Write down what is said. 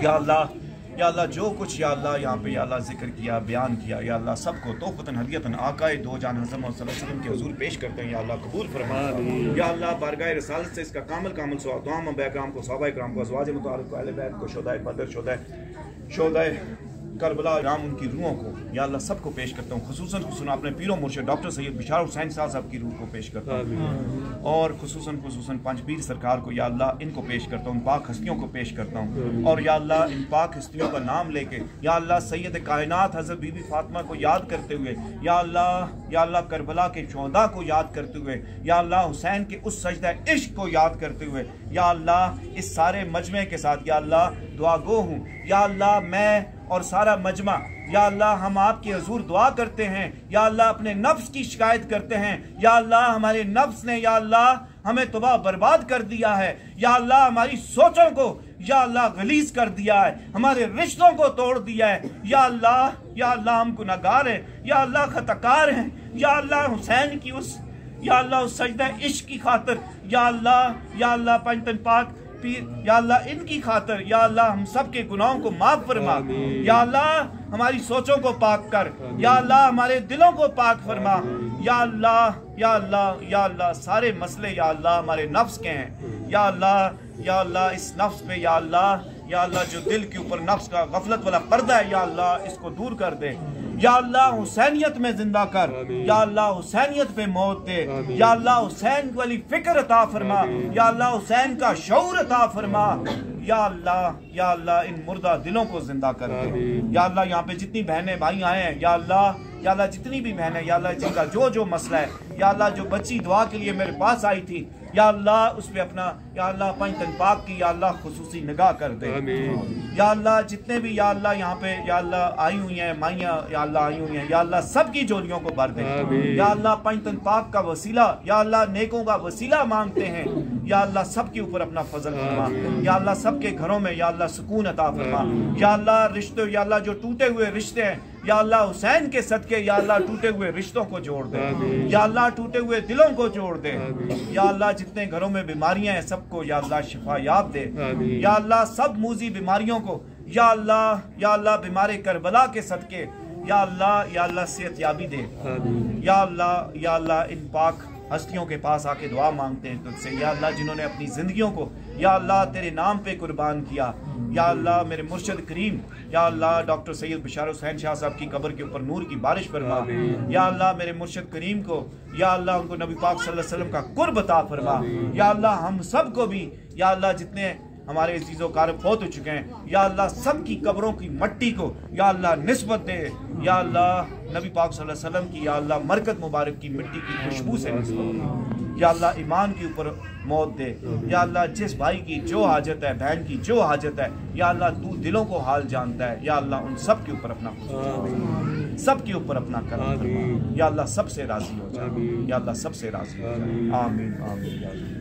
या अल्लाह जो कुछ या अल्लाह यहाँ पे या अल्लाह जिक्र किया, बयान किया, या अल्लाह सबको तोहफ़तन हदियतन आकाए दो जान हज़रत मोहम्मद सल्लल्लाहु अलैहि वसल्लम के हुज़ूर पेश करते हैं। या अल्लाह कबूल फरमा। या अल्लाह बारगाह रिसालत से इसका कामिल सवाब तमाम अंबिया किराम को, सहाबा किराम को, अज़वाज मुताहरित को, अहले बैत को, शुहदाए बदर, शुहदाए करबला राम, उनकी रूहों को या अल्लाह सबको पेश करता हूँ। खुसूसन अपने पीरों मुर्शिद डॉक्टर सैयद बिशार हुसैन साहब की रूह को पेश करता हूँ, और खुसूसन पंच पीर सरकार को या अल्लाह इनको पेश करता हूँ, पाक हस्तियों को पेश करता हूँ। और या अल्लाह इन पाक हस्तियों का नाम लेके या अल्लाह सैयद कायनात हज़रत बीबी फातिमा को याद करते हुए, या अल्लाह करबला के शुहदा को याद करते हुए, या अल्लाह हुसैन के उस सजदा इश्क को याद करते हुए, या अल्लाह इस सारे मजमे के साथ या अल्लाह दुआ गो हूँ। या अल्लाह मैं और सारा मजमा या अल्लाह हम आपके हुजूर दुआ करते हैं। या अल्लाह अपने नफ्स की शिकायत करते हैं। या अल्लाह हमारे नफ्स ने या अल्लाह हमें तबाह बर्बाद कर दिया है। या अल्लाह हमारी सोचों को या अल्लाह गलीज कर दिया है, हमारे रिश्तों को तोड़ दिया है। या अल्लाह हम गुनहगार हैं, या अल्लाह खताकार हैं। या अल्लाह हुसैन की उस सजदा इश्क की खातिर या अल्लाह पंचतन पाक पीर या अल्लाह इनकी खातिर या अल्लाह हम सब के गुनाहों को माफ फरमा। या अल्लाह हमारी सोचों को पाक कर, या अल्लाह हमारे दिलों को पाक फरमा। या अल्लाह सारे मसले या अल्लाह हमारे नफ्स के हैं। या अल्लाह इस नफ्स पे या अल्लाह जो दिल के ऊपर नफ्स का गफलत वाला पर्दा है या अल्लाह इसको दूर कर दे। या अल्लाह हुसैनियत में जिंदा कर। या अल्लाह हुसैनियत पे मौत दे। या अल्लाह हुसैन वाली फिक्र अता फरमा। या अल्लाह हुसैन का शऊर अता फरमा। या अल्लाह इन मुर्दा दिलों को जिंदा कर दे। या अल्लाह यहाँ पे जितनी बहनें भाई आए हैं या अल्लाह जितनी भी बहनें या अल्लाह जिनका जो मसला है या अल्लाह जो बच्ची दुआ के लिए मेरे पास आई थी या अल्लाह उस पे अपना या अल्लाह पंचतन पाक की या अल्लाह खुसूसी निगाह कर दे। या अल्लाह जितने भी या अल्लाह यहाँ पे या अल्लाह आई हुई हैं माइयाँ या अल्लाह आई हुई हैं या अल्लाह सबकी झोलियों को भर दे। या अल्लाह पंचतन पाक का वसीला या अल्लाह नेकों का वसीला मांगते हैं। या अल्लाह सबके ऊपर अपना फजल फरमा। या अल्लाह सबके घरों में या अल्लाह सुकून अता फरमा। या अल्लाह रिश्ते या अल्लाह जो टूटे हुए रिश्ते हैं या अल्लाह हुसैन के सदके या अल्लाह टूटे हुए रिश्तों को जोड़ दे। या अल्लाह टूटे हुए दिलों को जोड़ दे। या अल्लाह जितने घरों में बीमारियां हैं सबको या अल्लाह शिफा याब दे। या अल्लाह सब मूजी बीमारियों को या अल्लाह बीमारी करबला के सदके या अल्लाह सेहत याबी दे। या अल्लाह इन पाक हस्तियों के पास आके दुआ मांगते हैं तुझसे या अल्लाह जिन्होंने अपनी जिंदगियों को या अल्लाह तेरे नाम पे कुर्बान किया। या अल्लाह मेरे मुर्शिद करीम या अल्लाह डॉक्टर सैयद बिशार हुसैन शाह साहब की कब्र के ऊपर नूर की बारिश फरमा। या अल्लाह मेरे मुर्शिद करीम को या अल्लाह उनको नबी पाक सल्लल्लाहु अलैहि वसल्लम का कुर्ब अता फरमा। या अल्लाह हम सब को भी या अल्लाह जितने हमारे अजीज़ो कारब फौत हो चुके हैं या अल्लाह सब की कब्रों की मट्टी को या अल्लाह निस्बत दे। या अल्लाह नबी पाक सल्लल्लाहु अलैहि वसल्लम की या अल्लाह मरकत मुबारक की मिट्टी की खुशबू से निस्बत। या अल्लाह ईमान के ऊपर मौत दे। या अल्लाह जिस भाई की जो हाजत है, बहन की जो हाजत है या अल्लाह तू दिलों को हाल जानता है। या अल्लाह उन सब के ऊपर अपना सब के ऊपर अपना करम फरमा। या अल्लाह सबसे राजी हो जा। या अल्लाह सबसे राजी हो जा। आमीन आमीन।